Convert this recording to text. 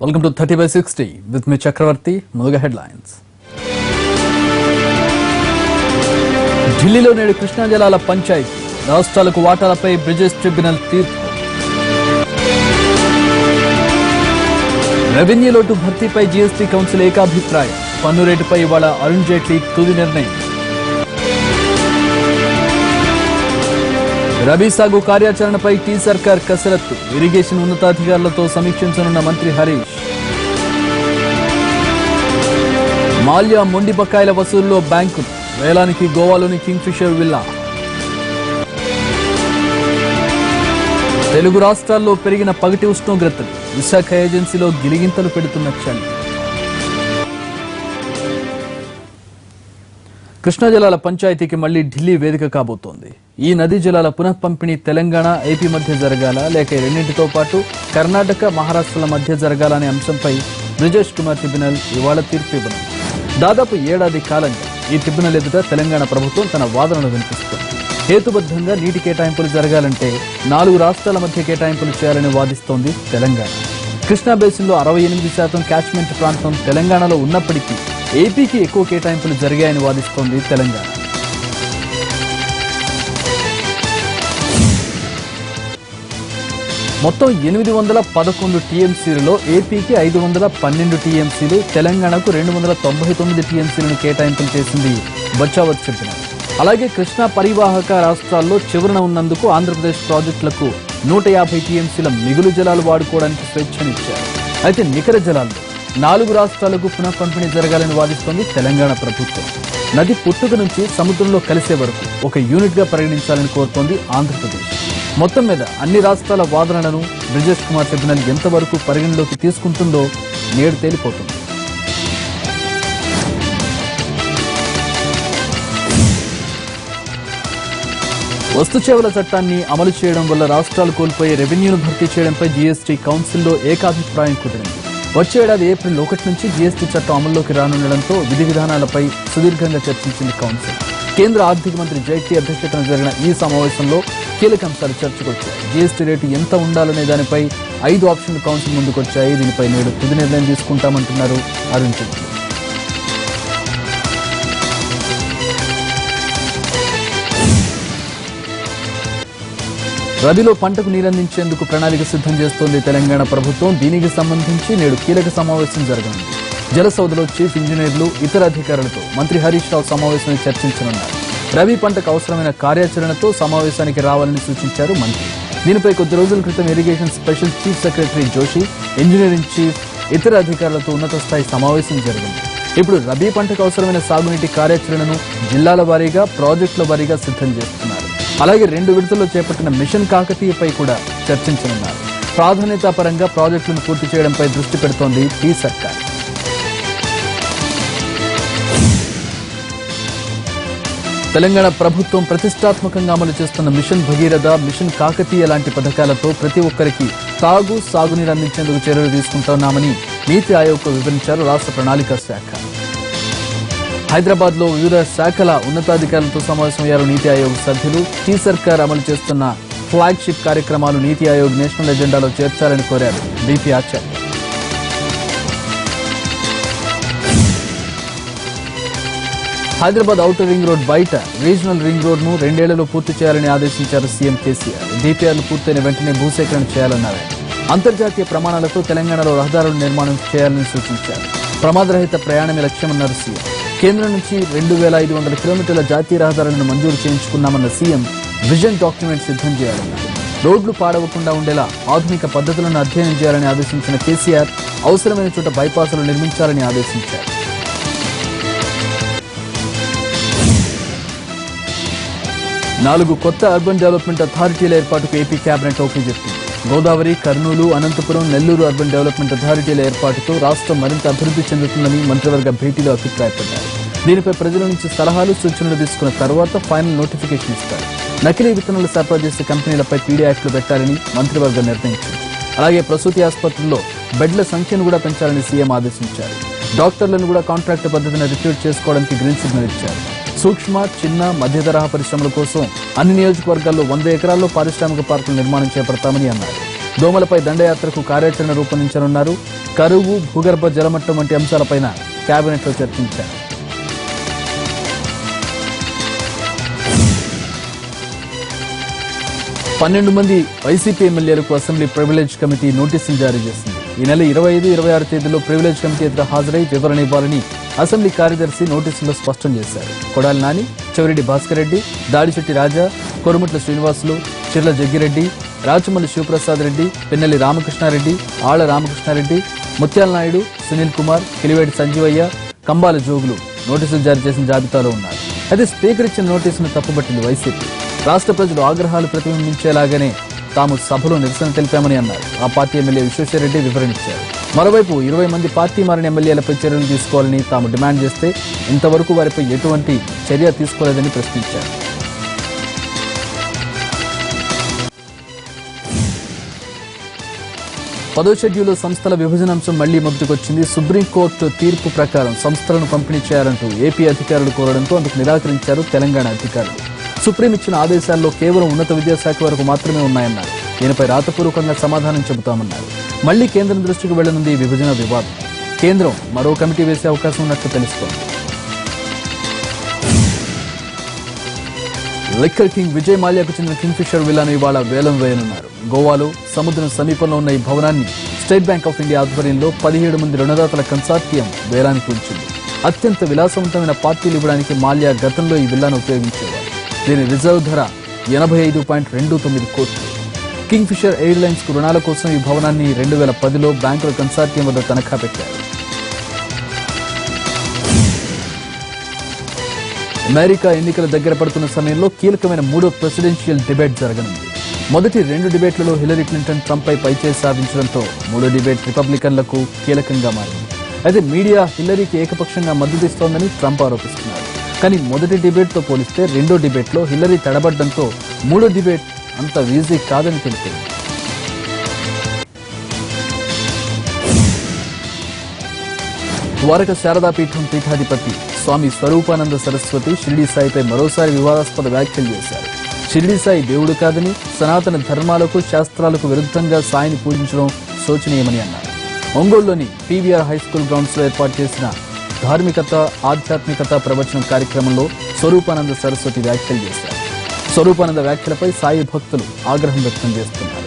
Welcome to 30/60 with me Chakravarti. Munduga headlines. ఢిల్లీలో నేడు కృష్ణా జలాల పంచాయతీ రాష్ట్రాలకు వాటాలపై బ్రిజెస్ ట్రిబ్యునల్ తీర్పు. రెవెన్యూ లోటు భర్తీపై జీఎస్టీ కౌన్సిల్ ఏకాభిప్రాయం. పన్ను రేటుపై ఇవాళ అరుణ్ జైట్లీ తుది నిర్ణయం. రబీ సాగు కార్యాచరణపై టీ సర్కార్ కసరత్తు. ఇరిగేషన్ ఉన్నతాధికారులతో సమీక్షించనున్న మంత్రి హరీష్. మాల్యా మొండి బకాయిల వసూలులో బ్యాంకులు. వేలానికి గోవాలోని కింగ్ ఫిషర్ విల్లా. తెలుగు రాష్ట్రాల్లో పెరిగిన పగటి ఉష్ణోగ్రతలు. విశాఖ ఏజెన్సీలో గిలిగింతలు పెడుతున్న చలి. కృష్ణా జలాల పంచాయతీకి మళ్లీ ఢిల్లీ వేదిక కాబోతోంది. ఈ నదీ జలాల పునః పంపిణీ తెలంగాణ, ఏపీ మధ్య జరగాల లేక రెండింటితో పాటు కర్ణాటక, మహారాష్ట్రల మధ్య జరగాల అనే అంశంపై బ్రిజేష్ కుమార్ ట్రిబ్యునల్ ఇవాళ తీర్పు ఇవ్వనుంది. దాదాపు ఏడాది కాలంగా ఈ ట్రిబ్యునల్ ఎదుట తెలంగాణ ప్రభుత్వం తన వాదనలు వినిపిస్తోంది. హేతుబద్ధంగా నీటి కేటాయింపులు జరగాలంటే 4 రాష్ట్రాల మధ్య కేటాయింపులు చేయాలని వాదిస్తోంది తెలంగాణ. కృష్ణా బేసిన్లో 68% క్యాచ్మెంట్ ప్రాంతం తెలంగాణలో ఉన్నప్పటికీ ఏపీకి ఎక్కువ కేటాయింపులు జరిగాయని వాదిస్తోంది తెలంగాణ. మొత్తం 811 టీఎంసీలలో ఏపీకి 512 టీఎంసీలు, తెలంగాణకు 299 టీఎంసీలను కేటాయింపులు చేసింది బచావత్ ట్రిబ్యునల్. అలాగే కృష్ణా పరివాహక రాష్ట్రాల్లో చివరన ఉన్నందుకు ఆంధ్రప్రదేశ్ ప్రాజెక్టులకు 150 టీఎంసీల మిగులు జలాలు వాడుకోవడానికి స్వేచ్ఛనిచ్చారు. అయితే నికర జలాల్లో 4 రాష్ట్రాలకు పునః పంపిణీ జరగాలని వాదిస్తోంది తెలంగాణ ప్రభుత్వం. నది పుట్టుక నుంచి సముద్రంలో కలిసే వరకు ఒక యూనిట్ గా పరిగణించాలని కోరుతోంది ఆంధ్రప్రదేశ్. మొత్తం మీద అన్ని రాష్ట్రాల వాదనలను బ్రిజేష్ కుమార్ ట్రిబ్యునల్ ఎంతవరకు పరిగణలోకి తీసుకుంటుందో నేడు తేలిపోతుంది. వస్తు సేవల చట్టాన్ని అమలు చేయడం వల్ల రాష్ట్రాలు కోల్పోయే రెవెన్యూను భర్తీ చేయడంపై జీఎస్టీ కౌన్సిల్లో ఏకాభిప్రాయం కుదిరింది. వచ్చే ఏడాది ఏప్రిల్ 1 నుంచి జీఎస్టీ చట్టం అమల్లోకి రానుండడంతో విధి విధానాలపై సుదీర్ఘంగా చర్చించింది కౌన్సిల్. కేంద్ర ఆర్థిక మంత్రి జైట్లీ అధ్యక్షతన జరిగిన ఈ సమావేశంలో కీలక అంశాలు చర్చకొచ్చాయి. జీఎస్టీ రేటు ఎంత ఉండాలనే దానిపై 5 ఆప్షన్లు కౌన్సిల్ ముందుకొచ్చాయి. దీనిపై నేడు తుది నిర్ణయం తీసుకుంటామంటున్నారు అరుణ్ జైట్లీ. రబీలో పంటకు నీరందించేందుకు ప్రణాళిక సిద్ధం చేస్తోంది తెలంగాణ ప్రభుత్వం. దీనికి సంబంధించి నేడు కీలక సమావేశం జరగనుంది. జలసౌధలో చీఫ్ ఇంజనీర్లు, ఇతర అధికారులతో మంత్రి హరీష్ రావు సమావేశంలో చర్చించనున్నారు. రబీ పంటకు అవసరమైన కార్యాచరణతో సమావేశానికి రావాలని సూచించారు మంత్రి. దీనిపై కొద్ది రోజుల క్రితం irrigation special chief secretary Joshi, engineering chief, ఇతర అధికారులతో ఉన్నత స్థాయి సమావేశం జరిగింది. ఇప్పుడు రబీ పంటకు అవసరమైన సాగునీటి కార్యాచరణను జిల్లాల వారీగా, ప్రాజెక్టుల వారీగా సిద్ధం చేస్తున్నారు. అలాగే 2 విడతల్లో చేపట్టిన మిషన్ కాకతీయపై కూడా చర్చించనున్నారు. ప్రాధాన్యతాపరంగా ప్రాజెక్టులను పూర్తి చేయడంపై దృష్టి పెడుతోంది టీ సర్కార్. తెలంగాణ ప్రభుత్వం ప్రతిష్టాత్మకంగా అమలు చేస్తున్న మిషన్ భగీరథ, మిషన్ కాకతీయ లాంటి పథకాలతో ప్రతి ఒక్కరికి సాగునీరు అందించేందుకు చర్యలు తీసుకుంటున్నామని నీతి ఆయోగ్కు వివరించారు రాష్ట్ర ప్రణాళిక శాఖ. హైదరాబాద్ లో వివిధ శాఖల ఉన్నతాధికారులతో సమావేశమయ్యారు నీతి ఆయోగ్ సభ్యులు. టీ సర్కార్ అమలు చేస్తున్న ఫ్లాగ్షిప్ కార్యక్రమాలు నీతి ఆయోగ్ నేషనల్ ఎజెండాలో చేర్చాలని కోరారు బీపీ ఆచార్య. హైదరాబాద్ ఔటర్ రింగ్ రోడ్ బయట రీజనల్ రింగ్ రోడ్ ను 2 ఏళ్లలో పూర్తి చేయాలని ఆదేశించారు సీఎం కేసీఆర్. డిపిఆర్లు పూర్తయిన వెంటనే భూసేకరణ చేయాలన్నారు. అంతర్జాతీయ ప్రమాణాలతో తెలంగాణలో రహదారుల నిర్మాణం చేయాలని సూచించారు. ప్రమాదరహిత ప్రయాణమే లక్ష్యమన్నారు సీఎం. కేంద్రం నుంచి 2500 కిలోమీటర్ల జాతీయ రహదారులను మంజూరు చేయించుకున్నామన్న సీఎం విజన్ డాక్యుమెంట్ సిద్ధం చేయాలన్నారు. రోడ్లు పాడవకుండా ఉండేలా ఆధునిక పద్ధతులను అధ్యయనం చేయాలని ఆదేశించిన కేసీఆర్ అవసరమైన చోట బైపాసులు నిర్మించాలని ఆదేశించారు. నాలుగు కొత్త అర్బన్ డెవలప్మెంట్ అథారిటీల ఏర్పాటుకు ఏపీ కేబినెట్ ఓకే చెప్పింది. గోదావరి, కర్నూలు, అనంతపురం, నెల్లూరు అర్బన్ డెవలప్మెంట్ అథారిటీల ఏర్పాటుతో రాష్ట్రం మరింత అభివృద్ధి చెందుతుందని మంత్రివర్గ భేటీలో అభిప్రాయపడ్డారు. దీనిపై ప్రజల నుంచి సలహాలు, సూచనలు తీసుకున్న తర్వాత ఫైనల్ నోటిఫికేషన్ ఇస్తారు. నకిలీ విత్తనాలు సరఫరా చేసే కంపెనీలపై పీడీ యాక్టులు పెట్టాలని మంత్రివర్గం నిర్ణయించింది. అలాగే ప్రసూతి ఆసుపత్రుల్లో బెడ్ల సంఖ్యను కూడా పెంచాలని సీఎం ఆదేశించారు. డాక్టర్లను కూడా కాంట్రాక్ట్ పద్ధతిని రిక్రూట్ చేసుకోవడానికి గ్రీన్ సిగ్నల్ ఇచ్చారు. సూక్ష్మ, చిన్న, మధ్య తరహా పరిశ్రమల కోసం అన్ని నియోజకవర్గాల్లో 100 ఎకరాల్లో పారిశ్రామిక పార్కుల నిర్మాణం చేపడతామని అన్నారు. దోమలపై దండయాత్రకు కార్యాచరణ రూపొందించనున్నారు. కరువు, భూగర్భ జలమట్టం వంటి అంశాలపైన కేబినెట్లో చర్చించారు. పన్నెండు మంది వైసీపీ ఎమ్మెల్యేలకు అసెంబ్లీ ప్రివిలేజ్ కమిటీ నోటీసులు జారీ చేసింది. ఈ నెల 25, 26 తేదీల్లో ప్రివిలేజ్ కమిటీ ఎదుట హాజరై వివరణ ఇవ్వాలని అసెంబ్లీ కార్యదర్శి నోటీసుల్లో స్పష్టం చేశారు. కొడాలి నాని, చెవిరెడ్డి భాస్కర్ రెడ్డి, దాడిశెట్టి రాజా, కొరుముట్ల శ్రీనివాసులు, చిర్ల జగ్గిరెడ్డి, రాచమల్లి శివప్రసాద్ రెడ్డి, పిన్నెల్లి రామకృష్ణారెడ్డి, ఆళ్ల రామకృష్ణారెడ్డి, ముత్యాల నాయుడు, సునీల్ కుమార్, కిలివేటి సంజీవయ్య, కంబాల జోగులు నోటీసులు జారీ చేసిన జాబితాలో ఉన్నారు. అయితే స్పీకర్ ఇచ్చిన నోటీసును తప్పుపట్టింది వైసీపీ. రాష్ట్ర ప్రజలు ఆగ్రహాలు ప్రతిబింబించేలాగానే తాము సభలో నిరసన తెలిపామని అన్నారు. ఆ పార్టీ ఎమ్మెల్యే విశ్వేశ్వరరెడ్డి వివరణించారు. మరోవైపు 20 మంది పార్టీ మారిన ఎమ్మెల్యేలపై చర్యలు తీసుకోవాలని తాము డిమాండ్ చేస్తే ఇంతవరకు వారిపై ఎటువంటి చర్య తీసుకోలేదని ప్రశ్నించారు. పదో షెడ్యూల్లో సంస్థల విభజన అంశం మళ్లీ మొదటికొచ్చింది. సుప్రీంకోర్టు తీర్పు ప్రకారం సంస్థలను పంపిణీ చేయాలంటూ ఏపీ అధికారులు కోరడంతో అందుకు నిరాకరించారు తెలంగాణ అధికారులు. సుప్రీం ఇచ్చిన ఆదేశాల్లో కేవలం ఉన్నత విద్యాశాఖ వరకు మాత్రమే ఉన్నాయన్నారు. దీనిపై రాతపూర్వకంగా సమాధానం చెబుతామన్నారు. మళ్లీ కేంద్రం దృష్టికి వెళ్లనుంది విభజన వివాదం. కేంద్రం మరో కమిటీ వేసే అవకాశం ఉన్నట్లు తెలుస్తోంది. లిక్కర్ కింగ్ విజయ్ మాల్యాకు చెందిన కింగ్ఫిషర్ విల్లాను ఇవాళ వేలం వేయనున్నారు. గోవాలో సముద్రం సమీపంలో ఉన్న ఈ భవనాన్ని స్టేట్ బ్యాంక్ ఆఫ్ ఇండియా ఆధ్వర్యంలో 17 మంది రుణదాతల కన్సార్టియం వేలానికి ఉంచింది. అత్యంత విలాసవంతమైన పార్టీలు ఇవ్వడానికి మాల్యా గతంలో ఈ విల్లాను ఉపయోగించేవారు. దీని రిజర్వ్ ధర 85.29 కోట్లు. కింగ్ఫిషర్ ఎయిర్లైన్స్ కు రుణాల కోసం ఈ భవనాన్ని 2010లో బ్యాంకుల కన్సార్టియం వద్ద తనఖా పెట్టారు. అమెరికా ఎన్నికల దగ్గర పడుతున్న సమయంలో కీలకమైన 3వ ప్రెసిడెన్షియల్ డిబేట్ జరగనుంది. మొదటి 2 డిబేట్లలో హిల్లరీ క్లింటన్ ట్రంప్ పై పైచేయి సాధించడంతో 3వ డిబేట్ రిపబ్లికన్లకు కీలకంగా మారింది. అయితే మీడియా హిల్లరీకి ఏకపక్షంగా మద్దతిస్తోందని ట్రంప్ ఆరోపిస్తున్నారు. కానీ మొదటి డిబేట్తో పోలిస్తే 2వ డిబేట్లో హిల్లరీ తడబడ్డంతో 3వ డిబేట్ అంత ఈజీ కాదని తెలిపింది. ద్వారక శారదాపీఠం పీఠాధిపతి స్వామి స్వరూపానంద సరస్వతి షిరిడీ సాయిపై మరోసారి వివాదాస్పద వ్యాఖ్యలు చేశారు. షిరిడీ సాయి దేవుడు కాదని, సనాతన ధర్మాలకు శాస్త్రాలకు విరుద్ధంగా సాయిని పూజించడం శోచనీయమని అన్నారు. ఒంగోలులోని పీవీఆర్ హైస్కూల్ గ్రౌండ్స్ లో ఏర్పాటు చేసిన ధార్మికత, ఆధ్యాత్మికత ప్రవచనం కార్యక్రమంలో స్వరూపానంద సరస్వతి వ్యాఖ్యలు చేశారు. స్వరూపానంద వ్యాఖ్యలపై సాయి భక్తులు ఆగ్రహం వ్యక్తం చేస్తున్నారు.